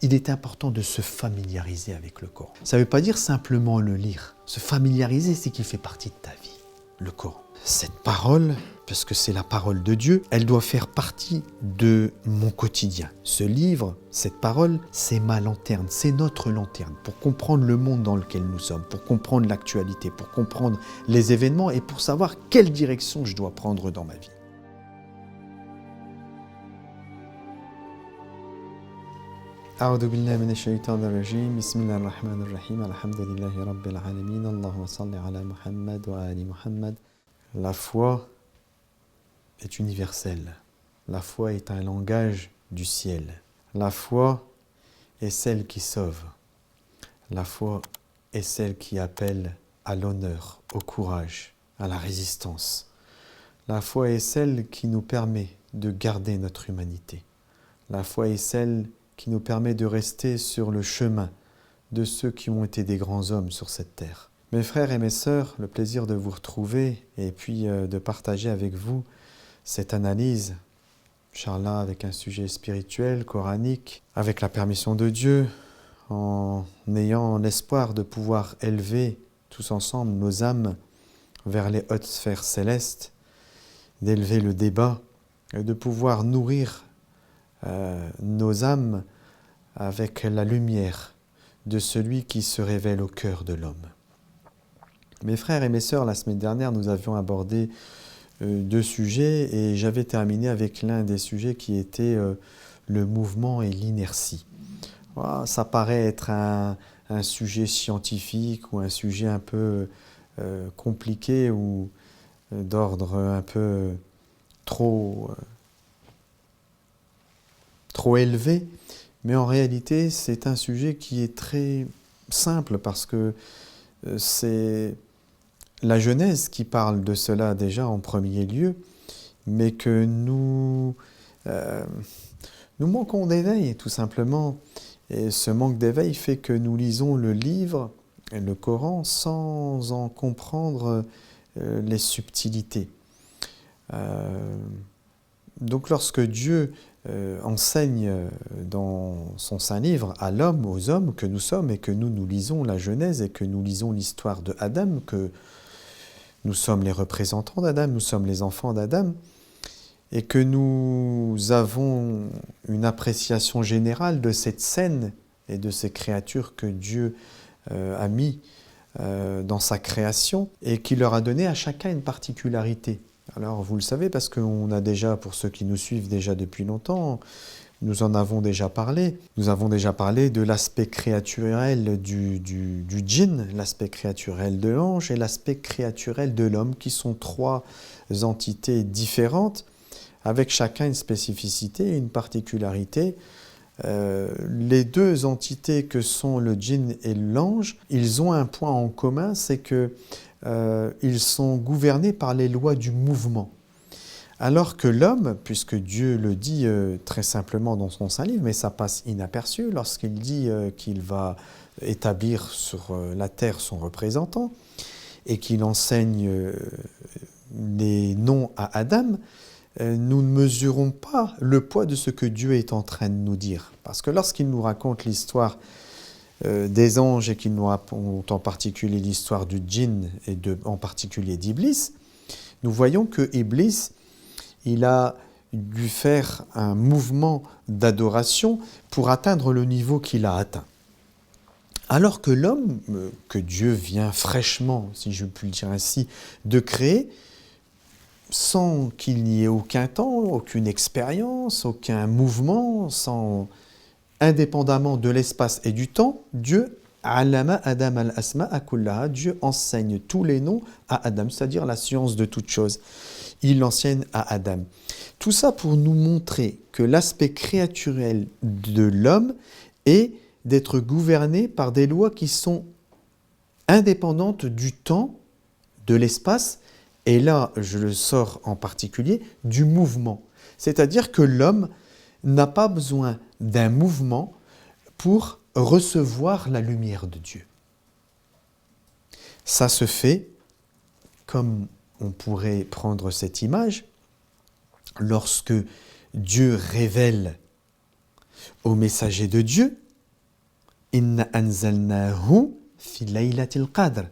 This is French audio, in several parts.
il est important de se familiariser avec le Coran. Ça ne veut pas dire simplement le lire. Se familiariser, c'est qu'il fait partie de ta vie, le Coran. Cette parole, parce que c'est la parole de Dieu, elle doit faire partie de mon quotidien. Ce livre, cette parole, c'est ma lanterne, c'est notre lanterne pour comprendre le monde dans lequel nous sommes, pour comprendre l'actualité, pour comprendre les événements et pour savoir quelle direction je dois prendre dans ma vie. أعوذ بالله من الشيطان الرجيم بسم الله الرحمن الرحيم الحمد لله رب العالمين اللهم صل على محمد وآل محمد. La foi est universelle. La foi est un langage du ciel. La foi est celle qui sauve. La foi est celle qui appelle à l'honneur, au courage, à la résistance. La foi est celle qui nous permet de garder notre humanité. La foi est celle qui nous permet de rester sur le chemin de ceux qui ont été des grands hommes sur cette terre. Mes frères et mes sœurs, le plaisir de vous retrouver et puis de partager avec vous cette analyse, Inch'Allah, avec un sujet spirituel, coranique, avec la permission de Dieu, en ayant l'espoir de pouvoir élever tous ensemble nos âmes vers les hautes sphères célestes, d'élever le débat et de pouvoir nourrir nos âmes avec la lumière de celui qui se révèle au cœur de l'homme. Mes frères et mes sœurs, la semaine dernière, nous avions abordé deux sujets et j'avais terminé avec l'un des sujets qui était le mouvement et l'inertie. Voilà, ça paraît être un sujet scientifique ou un sujet un peu compliqué ou d'ordre un peu trop élevé, mais en réalité, c'est un sujet qui est très simple parce que c'est la Genèse qui parle de cela déjà en premier lieu, mais que nous manquons d'éveil, tout simplement. Et ce manque d'éveil fait que nous lisons le livre, le Coran, sans en comprendre les subtilités. Donc lorsque Dieu enseigne dans son saint livre à l'homme, aux hommes que nous sommes et que nous lisons la Genèse et que nous lisons l'histoire de Adam, que nous sommes les représentants d'Adam, nous sommes les enfants d'Adam, et que nous avons une appréciation générale de cette scène et de ces créatures que Dieu a mis dans sa création et qui leur a donné à chacun une particularité. Alors vous le savez parce qu'on a déjà, pour ceux qui nous suivent déjà depuis longtemps, nous en avons déjà parlé. Nous avons déjà parlé de l'aspect créaturel du djinn, l'aspect créaturel de l'ange et l'aspect créaturel de l'homme, qui sont trois entités différentes, avec chacun une spécificité et une particularité. Les deux entités que sont le djinn et l'ange, ils ont un point en commun, c'est que ils sont gouvernés par les lois du mouvement. Alors que l'homme, puisque Dieu le dit très simplement dans son saint livre, mais ça passe inaperçu lorsqu'il dit qu'il va établir sur la terre son représentant et qu'il enseigne les noms à Adam, nous ne mesurons pas le poids de ce que Dieu est en train de nous dire. Parce que lorsqu'il nous raconte l'histoire des anges et qu'il nous raconte en particulier l'histoire du djinn et en particulier d'Iblis, nous voyons que Iblis, il a dû faire un mouvement d'adoration pour atteindre le niveau qu'il a atteint. Alors que l'homme, que Dieu vient fraîchement, si je puis le dire ainsi, de créer, sans qu'il n'y ait aucun temps, aucune expérience, aucun mouvement, indépendamment de l'espace et du temps, Dieu, Allama Adam al-Asma'a kullaha, Dieu enseigne tous les noms à Adam, c'est-à-dire la science de toute chose. Il l'enseigne à Adam. Tout ça pour nous montrer que l'aspect créaturel de l'homme est d'être gouverné par des lois qui sont indépendantes du temps, de l'espace, et là, je le sors en particulier, du mouvement. C'est-à-dire que l'homme n'a pas besoin d'un mouvement pour recevoir la lumière de Dieu. Ça se fait, comme on pourrait prendre cette image, lorsque Dieu révèle au messager de Dieu Inna anzalnahu fi laylatil qadr.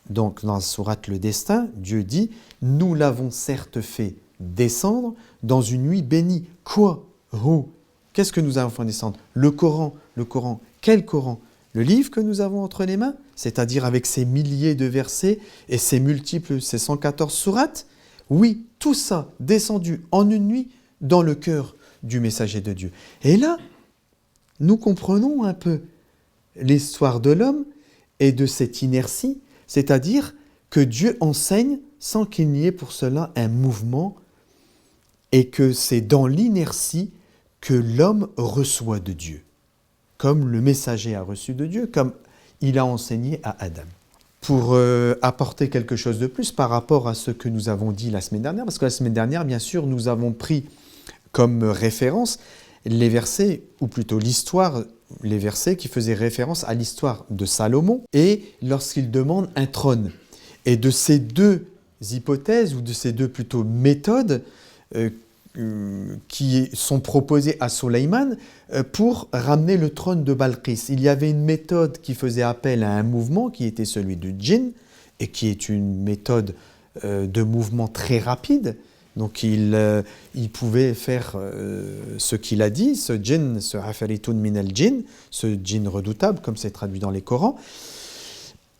Donc dans la sourate Le Destin, Dieu dit « Nous l'avons certes fait descendre dans une nuit bénie. » Quoi? Hu. Qu'est-ce que nous avons fait descendre? Le Coran. Le Coran. Quel Coran? Le livre que nous avons entre les mains, c'est-à-dire avec ses milliers de versets et ses multiples, ses 114 sourates? Oui, tout ça descendu en une nuit dans le cœur du messager de Dieu. Et là, nous comprenons un peu l'histoire de l'homme et de cette inertie, c'est-à-dire que Dieu enseigne sans qu'il n'y ait pour cela un mouvement et que c'est dans l'inertie que l'homme reçoit de Dieu, comme le messager a reçu de Dieu, comme il a enseigné à Adam. Pour apporter quelque chose de plus par rapport à ce que nous avons dit la semaine dernière, parce que la semaine dernière, bien sûr, nous avons pris comme référence les versets, ou plutôt l'histoire, les versets qui faisaient référence à l'histoire de Salomon, et lorsqu'il demande un trône. Et de ces deux hypothèses, ou de ces deux plutôt méthodes, qui sont proposées à Soleiman pour ramener le trône de Balqis. Il y avait une méthode qui faisait appel à un mouvement qui était celui du djinn, et qui est une méthode de mouvement très rapide. Donc il pouvait faire ce qu'il a dit, ce djinn, ce afaritun min al-djinn, ce djinn redoutable, comme c'est traduit dans les Corans,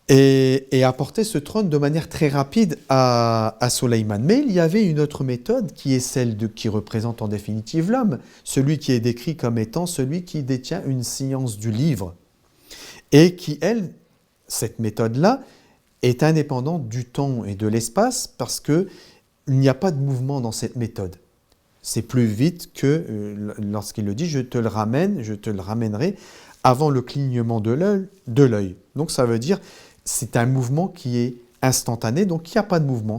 et apporter ce trône de manière très rapide à Soleiman. Mais il y avait une autre méthode qui est celle qui représente en définitive l'homme, celui qui est décrit comme étant celui qui détient une science du livre, et qui, elle, cette méthode-là, est indépendante du temps et de l'espace, parce que il n'y a pas de mouvement dans cette méthode. C'est plus vite que lorsqu'il le dit, je te le ramènerai avant le clignement de l'œil. Donc ça veut dire, c'est un mouvement qui est instantané, donc il n'y a pas de mouvement.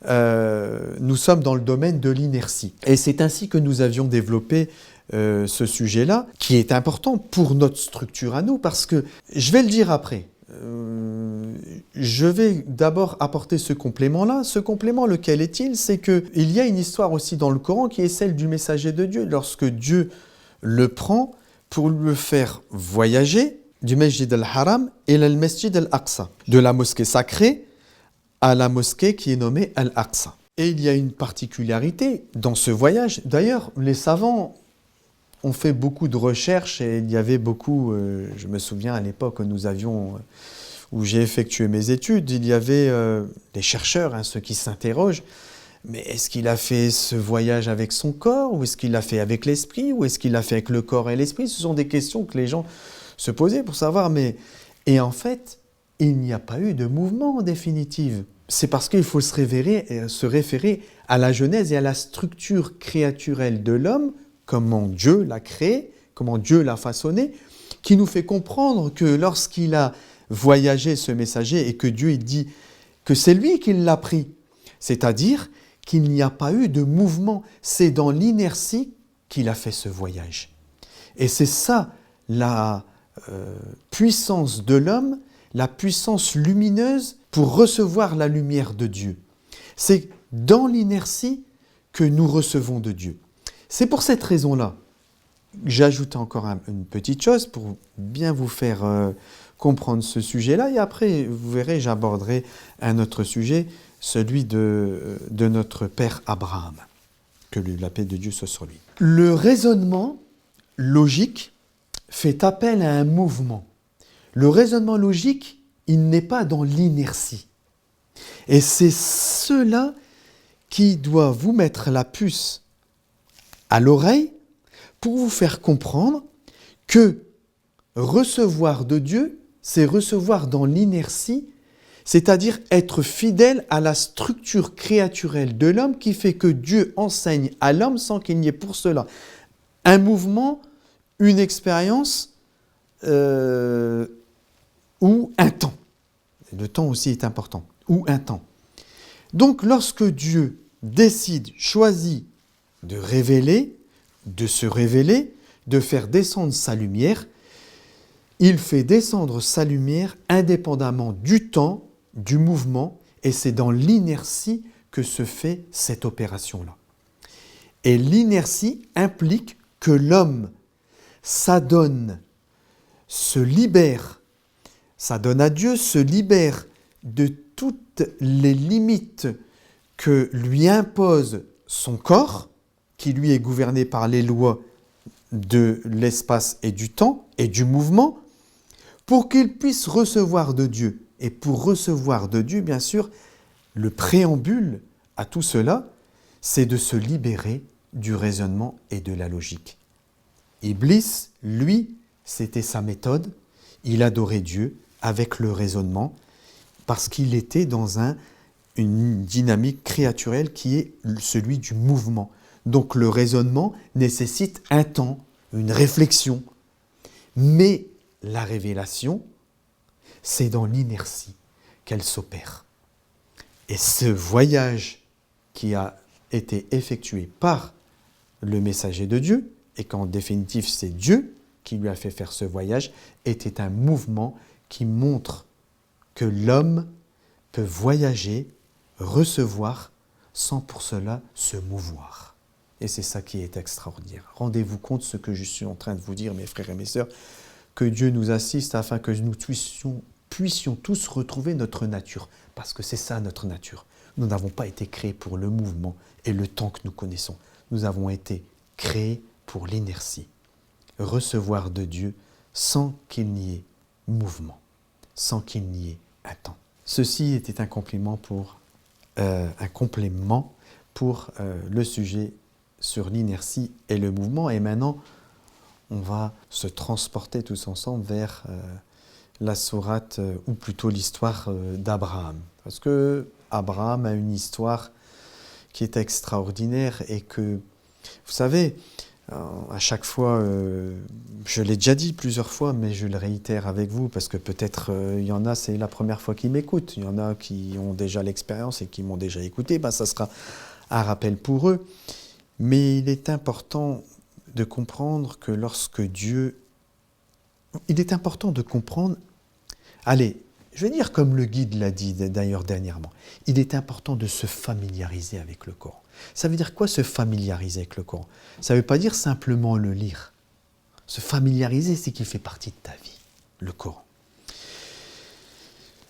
Nous sommes dans le domaine de l'inertie. Et c'est ainsi que nous avions développé ce sujet-là, qui est important pour notre structure à nous, parce que, je vais le dire après, je vais d'abord apporter ce complément-là. Ce complément, lequel est-il? C'est qu'il y a une histoire aussi dans le Coran qui est celle du messager de Dieu. Lorsque Dieu le prend pour le faire voyager du Masjid al-Haram et le Masjid al-Aqsa, de la mosquée sacrée à la mosquée qui est nommée al-Aqsa. Et il y a une particularité dans ce voyage. D'ailleurs, les savants ont fait beaucoup de recherches et il y avait beaucoup, je me souviens à l'époque où j'ai effectué mes études, il y avait des chercheurs, ceux qui s'interrogent, mais est-ce qu'il a fait ce voyage avec son corps, ou est-ce qu'il l'a fait avec l'esprit, ou est-ce qu'il l'a fait avec le corps et l'esprit? Ce sont des questions que les gens se posaient pour savoir, et en fait, il n'y a pas eu de mouvement en définitive. C'est parce qu'il faut se référer à la genèse et à la structure créaturelle de l'homme, comment Dieu l'a créé, comment Dieu l'a façonné, qui nous fait comprendre que lorsqu'il a voyagé ce messager et que Dieu dit que c'est lui qui l'a pris, c'est-à-dire qu'il n'y a pas eu de mouvement, c'est dans l'inertie qu'il a fait ce voyage. Et c'est ça la puissance de l'homme, la puissance lumineuse pour recevoir la lumière de Dieu. C'est dans l'inertie que nous recevons de Dieu. C'est pour cette raison-là, j'ajoute encore une petite chose pour bien vous faire comprendre ce sujet-là, et après, vous verrez, j'aborderai un autre sujet, celui de notre père Abraham. Que la paix de Dieu soit sur lui. Le raisonnement logique fait appel à un mouvement. Le raisonnement logique, il n'est pas dans l'inertie. Et c'est cela qui doit vous mettre la puce à l'oreille pour vous faire comprendre que recevoir de Dieu, c'est recevoir dans l'inertie, c'est-à-dire être fidèle à la structure créaturelle de l'homme qui fait que Dieu enseigne à l'homme sans qu'il n'y ait pour cela un mouvement, une expérience ou un temps. Le temps aussi est important, ou un temps. Donc lorsque Dieu décide, choisit de révéler, de se révéler, de faire descendre sa lumière, il fait descendre sa lumière indépendamment du temps, du mouvement, et c'est dans l'inertie que se fait cette opération-là. Et l'inertie implique que l'homme s'adonne se libère, ça donne à Dieu, se libère de toutes les limites que lui impose son corps, qui lui est gouverné par les lois de l'espace et du temps et du mouvement, pour qu'il puisse recevoir de Dieu. Et pour recevoir de Dieu, bien sûr, le préambule à tout cela, c'est de se libérer du raisonnement et de la logique. Iblis, lui, c'était sa méthode. Il adorait Dieu avec le raisonnement parce qu'il était dans une dynamique créaturelle qui est celui du mouvement. Donc le raisonnement nécessite un temps, une réflexion. Mais la révélation, c'est dans l'inertie qu'elle s'opère. Et ce voyage qui a été effectué par le messager de Dieu, et qu'en définitive c'est Dieu qui lui a fait faire ce voyage, était un mouvement qui montre que l'homme peut voyager, recevoir, sans pour cela se mouvoir. Et c'est ça qui est extraordinaire. Rendez-vous compte de ce que je suis en train de vous dire, mes frères et mes sœurs, que Dieu nous assiste afin que nous puissions tous retrouver notre nature. Parce que c'est ça notre nature. Nous n'avons pas été créés pour le mouvement et le temps que nous connaissons. Nous avons été créés pour l'inertie. Recevoir de Dieu sans qu'il n'y ait mouvement, sans qu'il n'y ait un temps. Ceci était un complément pour le sujet sur l'inertie et le mouvement. Et maintenant, on va se transporter tous ensemble vers la sourate, ou plutôt l'histoire d'Abraham. Parce que Abraham a une histoire qui est extraordinaire et que, vous savez, à chaque fois, je l'ai déjà dit plusieurs fois, mais je le réitère avec vous, parce que peut-être il y en a, c'est la première fois qu'ils m'écoutent. Il y en a qui ont déjà l'expérience et qui m'ont déjà écouté, ça sera un rappel pour eux. Mais il est important de comprendre que lorsque Dieu... Il est important de comprendre... Allez, je vais dire comme le guide l'a dit d'ailleurs dernièrement. Il est important de se familiariser avec le Coran. Ça veut dire quoi, se familiariser avec le Coran? Ça ne veut pas dire simplement le lire. Se familiariser, c'est qu'il fait partie de ta vie, le Coran.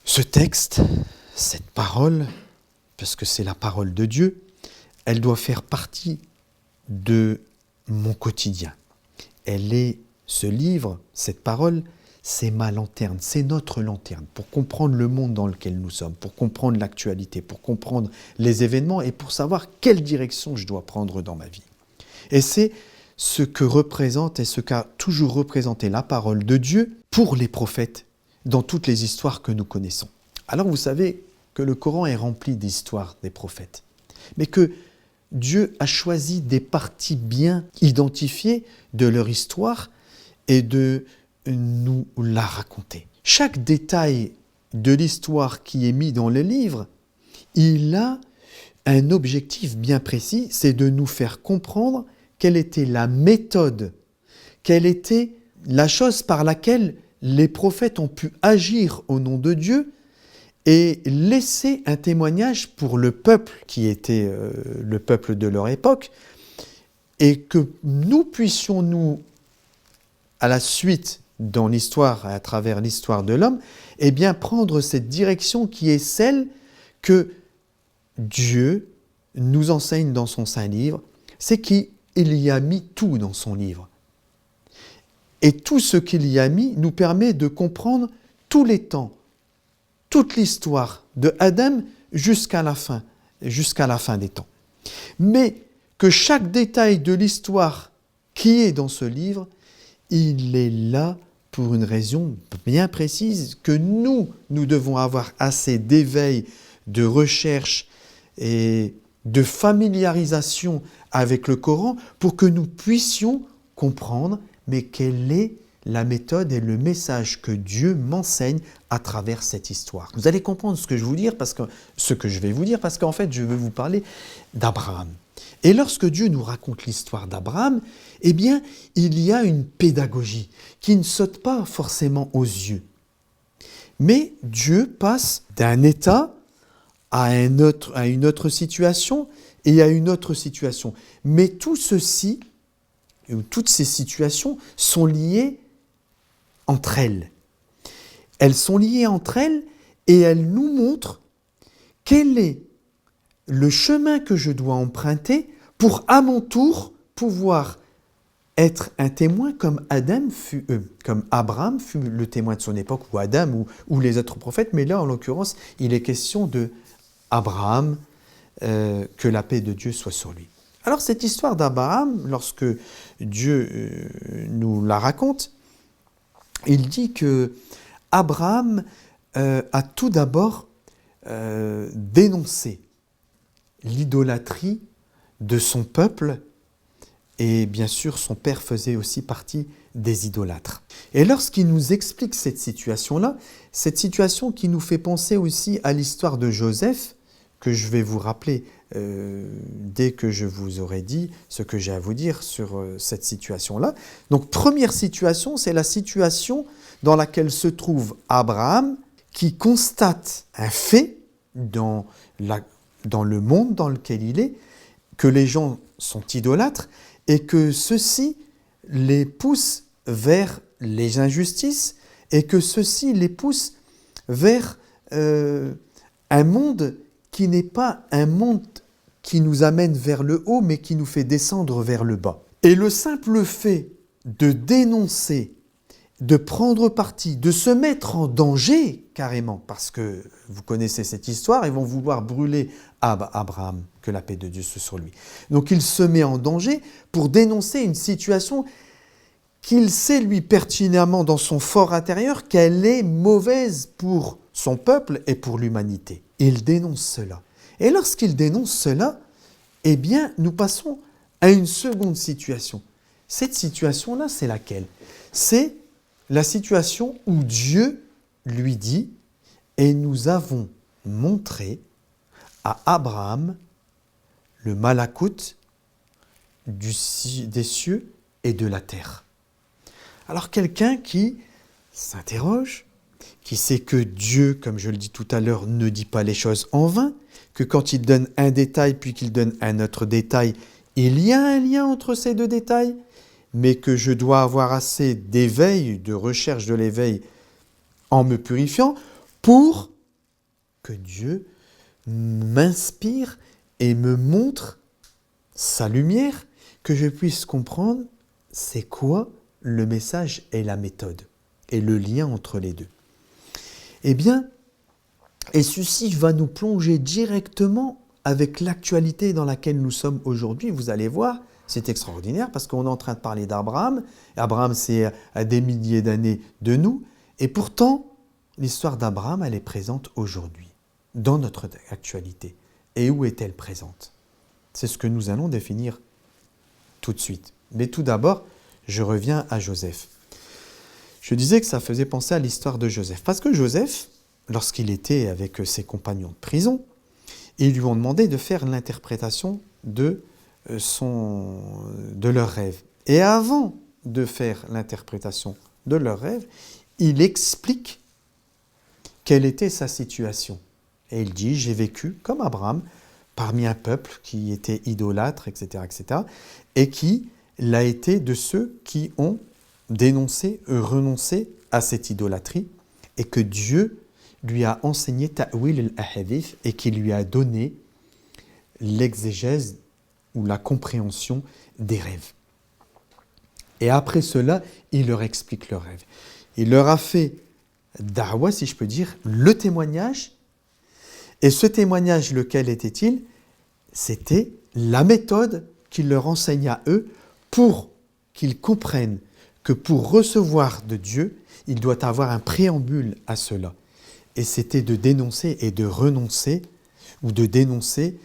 Ce texte, cette parole, parce que c'est la parole de Dieu, elle doit faire partie de mon quotidien. Ce livre, cette parole, c'est ma lanterne, c'est notre lanterne pour comprendre le monde dans lequel nous sommes, pour comprendre l'actualité, pour comprendre les événements et pour savoir quelle direction je dois prendre dans ma vie. Et c'est ce que représente et ce qu'a toujours représenté la parole de Dieu pour les prophètes dans toutes les histoires que nous connaissons. Alors vous savez que le Coran est rempli d'histoires des prophètes, mais que Dieu a choisi des parties bien identifiées de leur histoire et de nous la raconter. Chaque détail de l'histoire qui est mis dans le livre, il a un objectif bien précis, c'est de nous faire comprendre quelle était la méthode, quelle était la chose par laquelle les prophètes ont pu agir au nom de Dieu et laisser un témoignage pour le peuple qui était le peuple de leur époque, et que nous puissions, nous, à la suite dans l'histoire, à travers l'histoire de l'homme, eh bien prendre cette direction qui est celle que Dieu nous enseigne dans son Saint-Livre, c'est qu'il y a mis tout dans son livre. Et tout ce qu'il y a mis nous permet de comprendre tous les temps, toute l'histoire de Adam jusqu'à la fin des temps. Mais que chaque détail de l'histoire qui est dans ce livre, il est là pour une raison bien précise, que nous devons avoir assez d'éveil, de recherche et de familiarisation avec le Coran pour que nous puissions comprendre, mais quelle est la méthode et le message que Dieu m'enseigne à travers cette histoire. Vous allez comprendre ce que je vais vous dire, parce qu'en fait, je veux vous parler d'Abraham. Et lorsque Dieu nous raconte l'histoire d'Abraham, eh bien, il y a une pédagogie qui ne saute pas forcément aux yeux. Mais Dieu passe d'un état à une autre situation et à une autre situation. Mais tout ceci, toutes ces situations sont liées entre elles. Elles sont liées entre elles et elles nous montrent quel est le chemin que je dois emprunter pour, à mon tour, pouvoir être un témoin comme comme Abraham fut le témoin de son époque, ou Adam, ou les autres prophètes, mais là, en l'occurrence, il est question de Abraham, que la paix de Dieu soit sur lui. Alors, cette histoire d'Abraham, lorsque Dieu nous la raconte, il dit que Abraham a tout d'abord dénoncé l'idolâtrie de son peuple, et bien sûr son père faisait aussi partie des idolâtres. Et lorsqu'il nous explique cette situation-là, cette situation qui nous fait penser aussi à l'histoire de Joseph, que je vais vous rappeler dès que je vous aurai dit ce que j'ai à vous dire sur cette situation-là. Donc première situation, c'est la situation dans laquelle se trouve Abraham, qui constate un fait dans le monde dans lequel il est, que les gens sont idolâtres et que ceci les pousse vers les injustices et que ceci les pousse vers un monde qui n'est pas un monde qui nous amène vers le haut, mais qui nous fait descendre vers le bas. Et le simple fait de dénoncer, de prendre parti, de se mettre en danger carrément, parce que vous connaissez cette histoire, ils vont vouloir brûler Abraham, que la paix de Dieu soit sur lui. Donc il se met en danger pour dénoncer une situation qu'il sait lui pertinemment dans son fort intérieur qu'elle est mauvaise pour son peuple et pour l'humanité. Il dénonce cela. Et lorsqu'il dénonce cela, eh bien, nous passons à une seconde situation. Cette situation-là, c'est laquelle ? C'est la situation où Dieu lui dit « Et nous avons montré à Abraham le malakout des cieux et de la terre. » Alors quelqu'un qui s'interroge, qui sait que Dieu, comme je le dis tout à l'heure, ne dit pas les choses en vain, que quand il donne un détail puis qu'il donne un autre détail, il y a un lien entre ces deux détails, mais que je dois avoir assez d'éveil, de recherche de l'éveil en me purifiant pour que Dieu m'inspire et me montre sa lumière, que je puisse comprendre c'est quoi le message et la méthode et le lien entre les deux. Eh bien, et ceci va nous plonger directement avec l'actualité dans laquelle nous sommes aujourd'hui. Vous allez voir, c'est extraordinaire parce qu'on est en train de parler d'Abraham. Abraham, c'est à des milliers d'années de nous. Et pourtant, l'histoire d'Abraham, elle est présente aujourd'hui, dans notre actualité. Et où est-elle présente ? C'est ce que nous allons définir tout de suite. Mais tout d'abord, je reviens à Joseph. Je disais que ça faisait penser à l'histoire de Joseph. Parce que Joseph, lorsqu'il était avec ses compagnons de prison, ils lui ont demandé de faire l'interprétation de leur rêve. Et avant de faire l'interprétation de leur rêve, il explique quelle était sa situation. Et il dit, j'ai vécu comme Abraham, parmi un peuple qui était idolâtre, etc., et qui l'a été de ceux qui ont dénoncé, renoncé à cette idolâtrie, et que Dieu lui a enseigné ta'wil al-ahadith et qui lui a donné l'exégèse ou la compréhension des rêves. Et après cela, il leur explique leurs rêves. Il leur a fait da'wa, si je peux dire, le témoignage. Et ce témoignage, lequel était-il ? C'était la méthode qu'il leur enseigne à eux pour qu'ils comprennent que pour recevoir de Dieu, il doit avoir un préambule à cela. Et c'était de dénoncer et de renoncer, ou de dénoncer,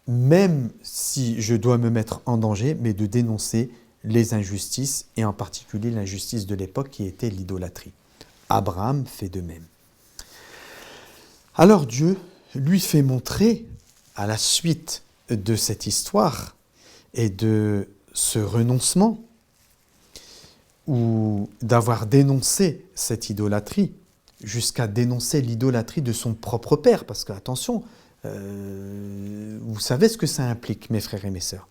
même si je dois me mettre en danger, mais de dénoncer les injustices, et en particulier l'injustice de l'époque qui était l'idolâtrie. Abraham fait de même. Alors Dieu lui fait montrer, à la suite de cette histoire et de ce renoncement, ou d'avoir dénoncé cette idolâtrie, jusqu'à dénoncer l'idolâtrie de son propre père, parce que, attention, vous savez ce que ça implique, mes frères et mes sœurs.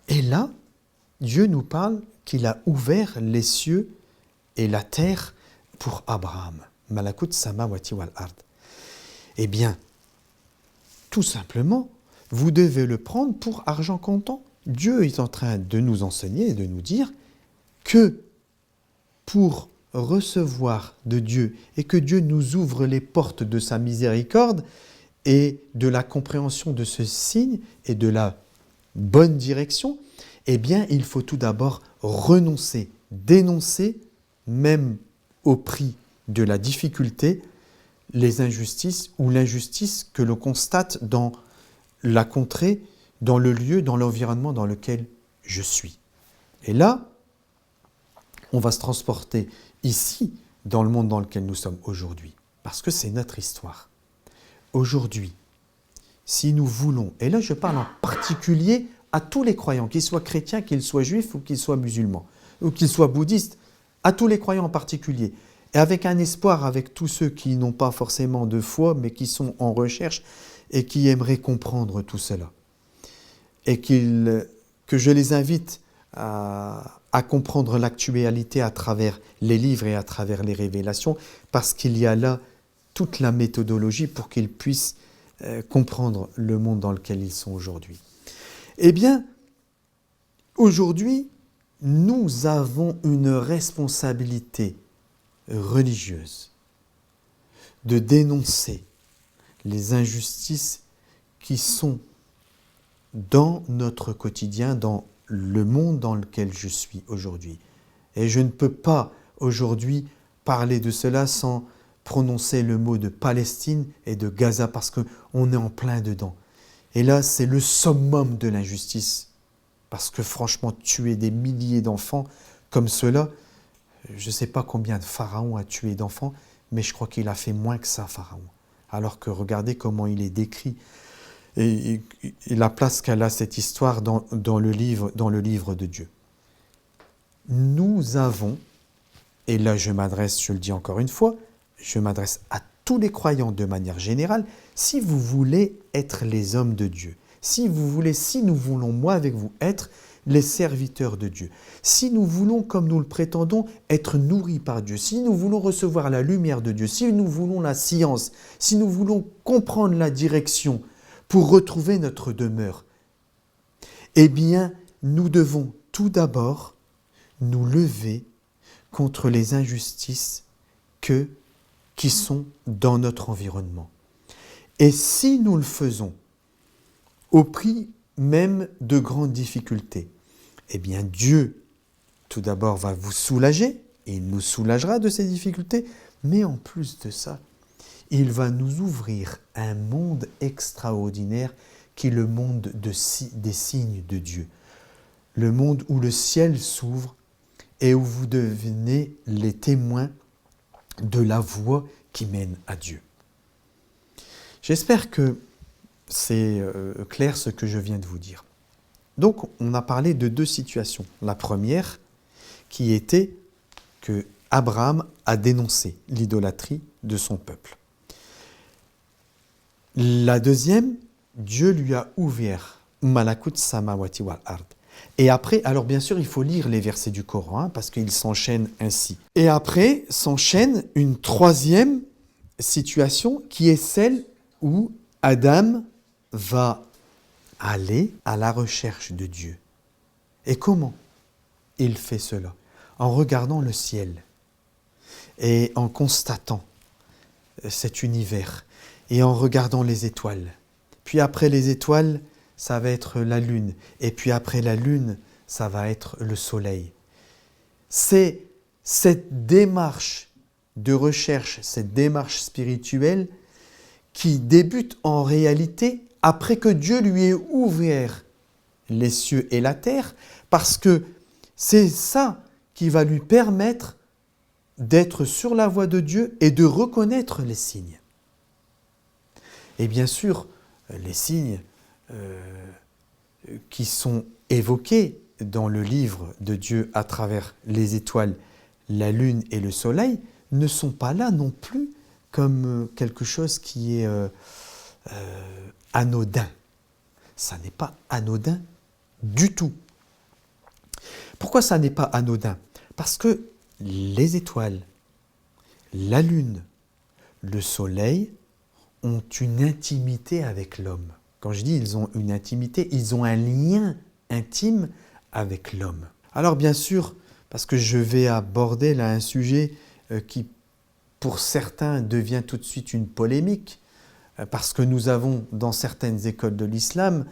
Et là, Dieu nous parle qu'il a ouvert les cieux et la terre pour Abraham. Malakut samawati wal ard. Eh bien, tout simplement, vous devez le prendre pour argent comptant. Dieu est en train de nous enseigner et de nous dire que pour recevoir de Dieu et que Dieu nous ouvre les portes de sa miséricorde et de la compréhension de ce signe et de la bonne direction, eh bien, il faut tout d'abord renoncer, dénoncer, même au prix de la difficulté, les injustices ou l'injustice que l'on constate dans la contrée, dans le lieu, dans l'environnement dans lequel je suis. Et là, on va se transporter ici, dans le monde dans lequel nous sommes aujourd'hui, parce que c'est notre histoire. Aujourd'hui, si nous voulons, et là je parle en particulier à tous les croyants, qu'ils soient chrétiens, qu'ils soient juifs ou qu'ils soient musulmans, ou qu'ils soient bouddhistes, à tous les croyants en particulier, et avec un espoir avec tous ceux qui n'ont pas forcément de foi, mais qui sont en recherche et qui aimeraient comprendre tout cela. Et que je les invite à comprendre l'actualité à travers les livres et à travers les révélations, parce qu'il y a là toute la méthodologie pour qu'ils puissent comprendre le monde dans lequel ils sont aujourd'hui. Eh bien, aujourd'hui, nous avons une responsabilité religieuse de dénoncer les injustices qui sont dans notre quotidien, dans le monde dans lequel je suis aujourd'hui. Et je ne peux pas aujourd'hui parler de cela sans prononcer le mot de Palestine et de Gaza parce qu'on est en plein dedans. Et là, c'est le summum de l'injustice. Parce que franchement, tuer des milliers d'enfants comme cela, je ne sais pas combien de Pharaon a tué d'enfants, mais je crois qu'il a fait moins que ça, Pharaon. Alors que regardez comment il est décrit et la place qu'elle a cette histoire dans le livre de Dieu. Nous avons, et là je le dis encore une fois, je m'adresse à tous les croyants de manière générale, si vous voulez être les hommes de Dieu, si nous voulons, moi avec vous, être les serviteurs de Dieu, si nous voulons, comme nous le prétendons, être nourris par Dieu, si nous voulons recevoir la lumière de Dieu, si nous voulons la science, si nous voulons comprendre la direction pour retrouver notre demeure, eh bien, nous devons tout d'abord nous lever contre les injustices qui sont dans notre environnement. Et si nous le faisons au prix même de grandes difficultés, eh bien Dieu, tout d'abord, va vous soulager, et il nous soulagera de ces difficultés, mais en plus de ça, il va nous ouvrir un monde extraordinaire qui est le monde des signes de Dieu. Le monde où le ciel s'ouvre et où vous devenez les témoins de la voie qui mène à Dieu. J'espère que c'est clair ce que je viens de vous dire. Donc, on a parlé de deux situations. La première, qui était que Abraham a dénoncé l'idolâtrie de son peuple. La deuxième, Dieu lui a ouvert Malakut samawati wal ard. Et après, alors bien sûr, il faut lire les versets du Coran, parce qu'ils s'enchaînent ainsi. Et après, s'enchaîne une troisième situation qui est celle où Adam va aller à la recherche de Dieu. Et comment il fait cela? En regardant le ciel et en constatant cet univers et en regardant les étoiles. Puis après les étoiles, ça va être la lune. Et puis après la lune, ça va être le soleil. C'est cette démarche de recherche, cette démarche spirituelle qui débute en réalité après que Dieu lui ait ouvert les cieux et la terre, parce que c'est ça qui va lui permettre d'être sur la voie de Dieu et de reconnaître les signes. Et bien sûr, les signes qui sont évoqués dans le livre de Dieu à travers les étoiles, la lune et le soleil ne sont pas là non plus comme quelque chose qui est anodin. Ça n'est pas anodin du tout. Pourquoi ça n'est pas anodin? Parce que les étoiles, la lune, le soleil ont une intimité avec l'homme. Quand je dis ils ont une intimité, ils ont un lien intime avec l'homme. Alors bien sûr, parce que je vais aborder là un sujet qui pour certains devient tout de suite une polémique, parce que nous avons dans certaines écoles de l'islam,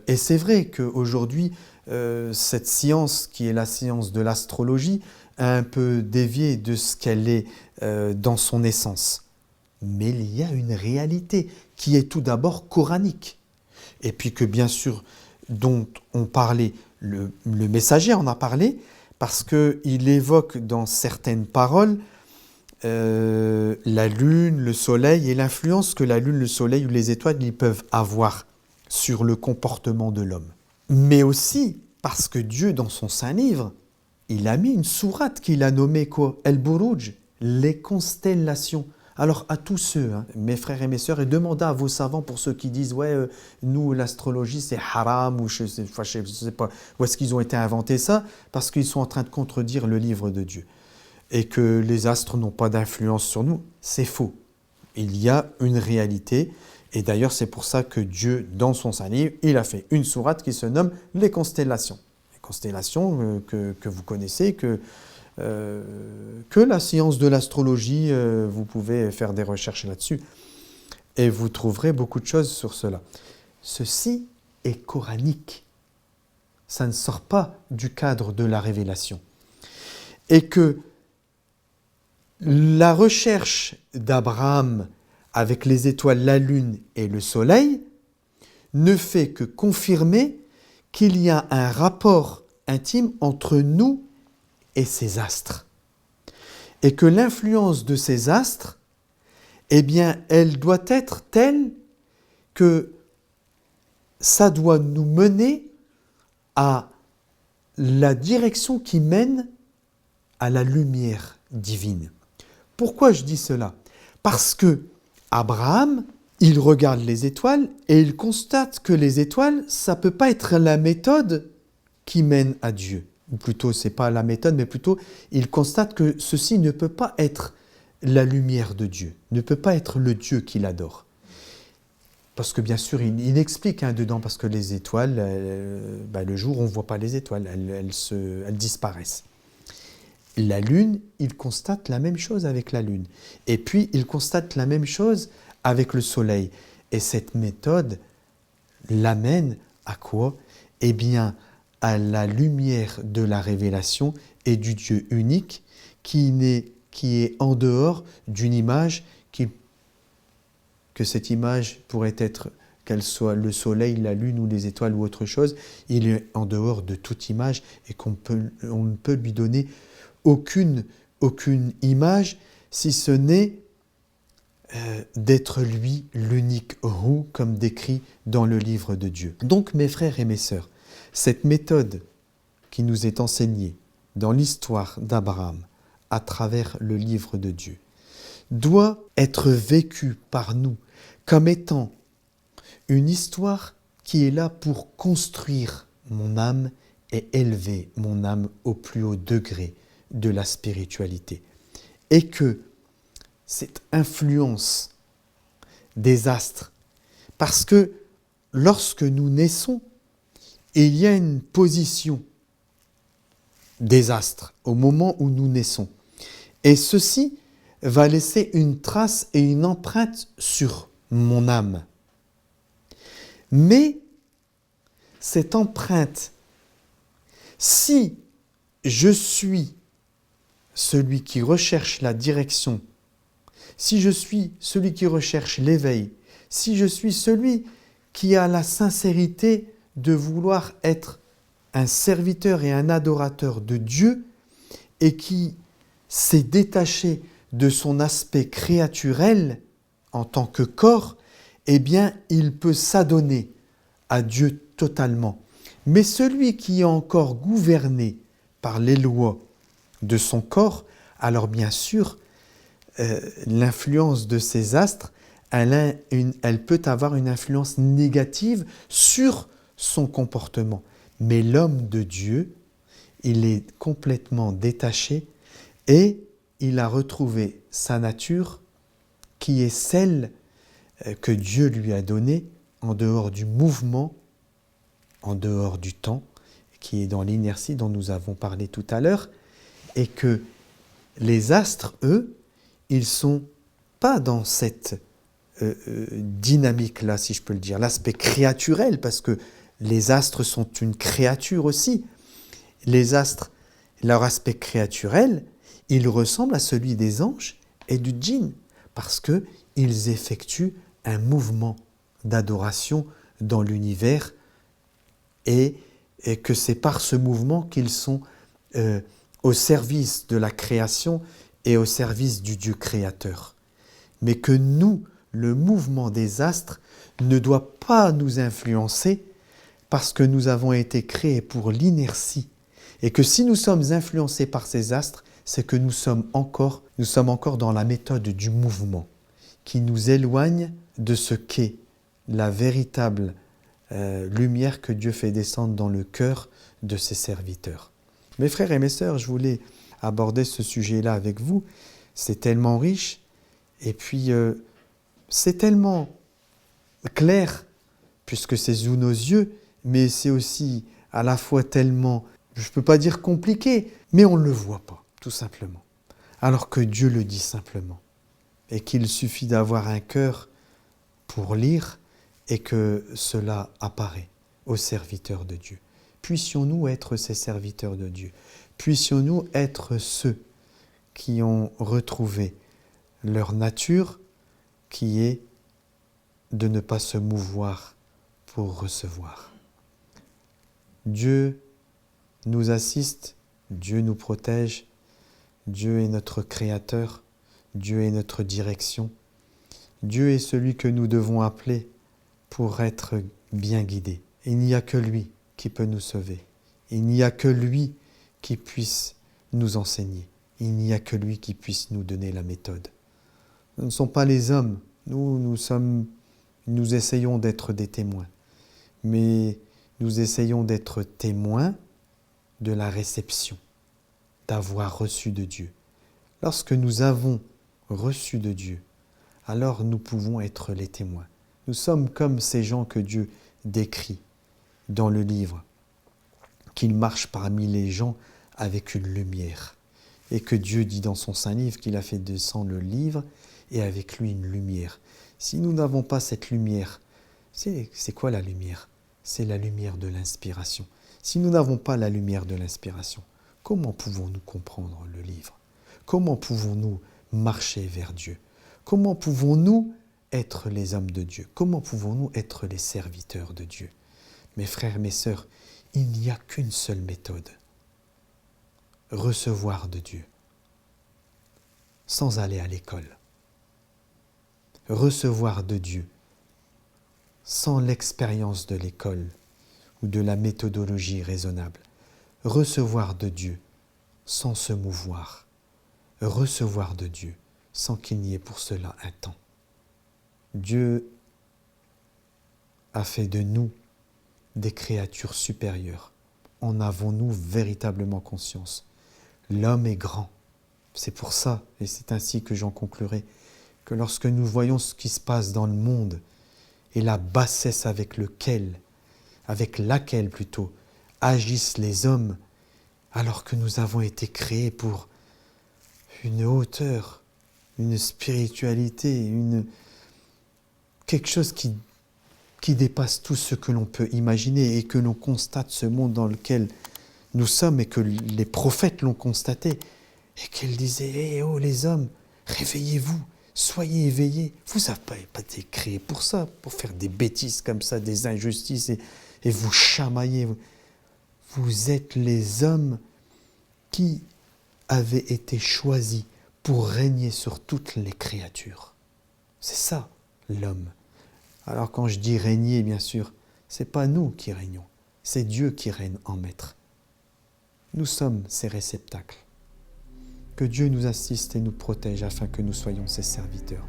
et c'est vrai qu'aujourd'hui, cette science qui est la science de l'astrologie a un peu dévié de ce qu'elle est dans son essence. Mais il y a une réalité qui est tout d'abord coranique. Et puis que bien sûr, dont on parlait, le messager en a parlé, parce qu'il évoque dans certaines paroles la lune, le soleil et l'influence que la lune, le soleil ou les étoiles ils peuvent avoir sur le comportement de l'homme. Mais aussi parce que Dieu, dans son saint livre, il a mis une sourate qu'il a nommée quoi? El-Buruj, les constellations. Alors à tous ceux, mes frères et mes sœurs, et demandez à vos savants pour ceux qui disent ouais, nous l'astrologie c'est haram ou je sais pas où est-ce qu'ils ont été inventés ça, parce qu'ils sont en train de contredire le livre de Dieu et que les astres n'ont pas d'influence sur nous. C'est faux. Il y a une réalité et d'ailleurs c'est pour ça que Dieu, dans son saint livre, il a fait une sourate qui se nomme les constellations. Les constellations que vous connaissez, que la science de l'astrologie, vous pouvez faire des recherches là-dessus et vous trouverez beaucoup de choses sur cela. Ceci est coranique. Ça ne sort pas du cadre de la révélation. Et que la recherche d'Abraham avec les étoiles, la lune et le soleil ne fait que confirmer qu'il y a un rapport intime entre nous et ces astres. Et que l'influence de ces astres, eh bien, elle doit être telle que ça doit nous mener à la direction qui mène à la lumière divine. Pourquoi je dis cela? Parce que Abraham, il regarde les étoiles et il constate que les étoiles, ça ne peut pas être la méthode qui mène à Dieu. Ou plutôt, ce n'est pas la méthode, mais plutôt, il constate que ceci ne peut pas être la lumière de Dieu, ne peut pas être le Dieu qu'il adore. Parce que bien sûr, il explique dedans, parce que les étoiles, le jour, on ne voit pas les étoiles, elles disparaissent. La lune, il constate la même chose avec la lune. Et puis, il constate la même chose avec le soleil. Et cette méthode l'amène à quoi? Eh bien, à la lumière de la révélation et du Dieu unique qui est en dehors d'une image que cette image pourrait être, qu'elle soit le soleil, la lune ou les étoiles ou autre chose, il est en dehors de toute image et on ne peut lui donner aucune image si ce n'est d'être lui l'unique roux comme décrit dans le livre de Dieu. Donc mes frères et mes sœurs, cette méthode qui nous est enseignée dans l'histoire d'Abraham à travers le livre de Dieu doit être vécue par nous comme étant une histoire qui est là pour construire mon âme et élever mon âme au plus haut degré de la spiritualité. Et que cette influence des astres, parce que lorsque nous naissons, il y a une position des astres au moment où nous naissons. Et ceci va laisser une trace et une empreinte sur mon âme. Mais cette empreinte, si je suis celui qui recherche la direction, si je suis celui qui recherche l'éveil, si je suis celui qui a la sincérité de vouloir être un serviteur et un adorateur de Dieu et qui s'est détaché de son aspect créaturel en tant que corps, eh bien, il peut s'adonner à Dieu totalement. Mais celui qui est encore gouverné par les lois de son corps, alors bien sûr, l'influence de ces astres, elle peut avoir une influence négative sur son comportement. Mais l'homme de Dieu, il est complètement détaché Et il a retrouvé sa nature qui est celle que Dieu lui a donnée en dehors du mouvement, en dehors du temps, qui est dans l'inertie dont nous avons parlé tout à l'heure, et que les astres, eux, ils sont pas dans cette dynamique-là, si je peux le dire, l'aspect créaturel, parce que les astres sont une créature aussi. Les astres, leur aspect créaturel, il ressemble à celui des anges et du djinn, parce qu'ils effectuent un mouvement d'adoration dans l'univers et que c'est par ce mouvement qu'ils sont au service de la création et au service du Dieu créateur. Mais que nous, le mouvement des astres ne doit pas nous influencer parce que nous avons été créés pour l'inertie. Et que si nous sommes influencés par ces astres, c'est que nous sommes encore dans la méthode du mouvement qui nous éloigne de ce qu'est la véritable lumière que Dieu fait descendre dans le cœur de ses serviteurs. Mes frères et mes sœurs, je voulais aborder ce sujet-là avec vous. C'est tellement riche et puis c'est tellement clair puisque c'est sous nos yeux, mais c'est aussi à la fois tellement, je ne peux pas dire compliqué, mais on ne le voit pas, tout simplement. Alors que Dieu le dit simplement et qu'il suffit d'avoir un cœur pour lire et que cela apparaît aux serviteurs de Dieu. Puissions-nous être ces serviteurs de Dieu. Puissions-nous être ceux qui ont retrouvé leur nature qui est de ne pas se mouvoir pour recevoir. Dieu nous assiste, Dieu nous protège, Dieu est notre créateur, Dieu est notre direction. Dieu est celui que nous devons appeler pour être bien guidés. Il n'y a que lui qui peut nous sauver. Il n'y a que lui qui puisse nous enseigner. Il n'y a que lui qui puisse nous donner la méthode. Ce ne sont pas les hommes. Nous essayons d'être des témoins. Mais nous essayons d'être témoins de la réception, d'avoir reçu de Dieu. Lorsque nous avons reçu de Dieu, alors nous pouvons être les témoins. Nous sommes comme ces gens que Dieu décrit dans le livre, qu'ils marchent parmi les gens avec une lumière. Et que Dieu dit dans son Saint Livre qu'il a fait descendre le livre et avec lui une lumière. Si nous n'avons pas cette lumière, c'est quoi la lumière? C'est la lumière de l'inspiration. Si nous n'avons pas la lumière de l'inspiration, comment pouvons-nous comprendre le livre? Comment pouvons-nous marcher vers Dieu? Comment pouvons-nous être les hommes de Dieu? Comment pouvons-nous être les serviteurs de Dieu? Mes frères, mes sœurs, il n'y a qu'une seule méthode. Recevoir de Dieu, sans aller à l'école. Recevoir de Dieu, sans l'expérience de l'école ou de la méthodologie raisonnable. Recevoir de Dieu, sans se mouvoir. Recevoir de Dieu, sans qu'il n'y ait pour cela un temps. Dieu a fait de nous des créatures supérieures. En avons-nous véritablement conscience? L'homme est grand. C'est pour ça, et c'est ainsi que j'en conclurai, que lorsque nous voyons ce qui se passe dans le monde et la bassesse avec laquelle agissent les hommes, alors que nous avons été créés pour une hauteur, une spiritualité, quelque chose qui dépasse tout ce que l'on peut imaginer et que l'on constate ce monde dans lequel nous sommes et que les prophètes l'ont constaté et qu'ils disaient « Eh oh les hommes, réveillez-vous, soyez éveillés. Vous n'avez pas été créés pour ça, pour faire des bêtises comme ça, des injustices et vous chamailler. Vous êtes les hommes qui avaient été choisis pour régner sur toutes les créatures. » C'est ça, l'homme. Alors quand je dis régner, bien sûr, ce n'est pas nous qui régnons, c'est Dieu qui règne en maître. Nous sommes ses réceptacles. Que Dieu nous assiste et nous protège afin que nous soyons ses serviteurs.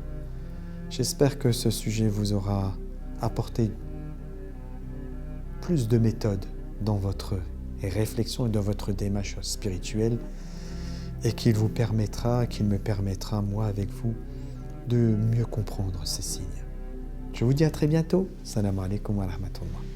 J'espère que ce sujet vous aura apporté plus de méthode dans votre réflexion et dans votre démarche spirituelle. et qu'il vous permettra, qu'il me permettra, moi avec vous, de mieux comprendre ces signes. Je vous dis à très bientôt. Salam alaikum wa rahmatullah.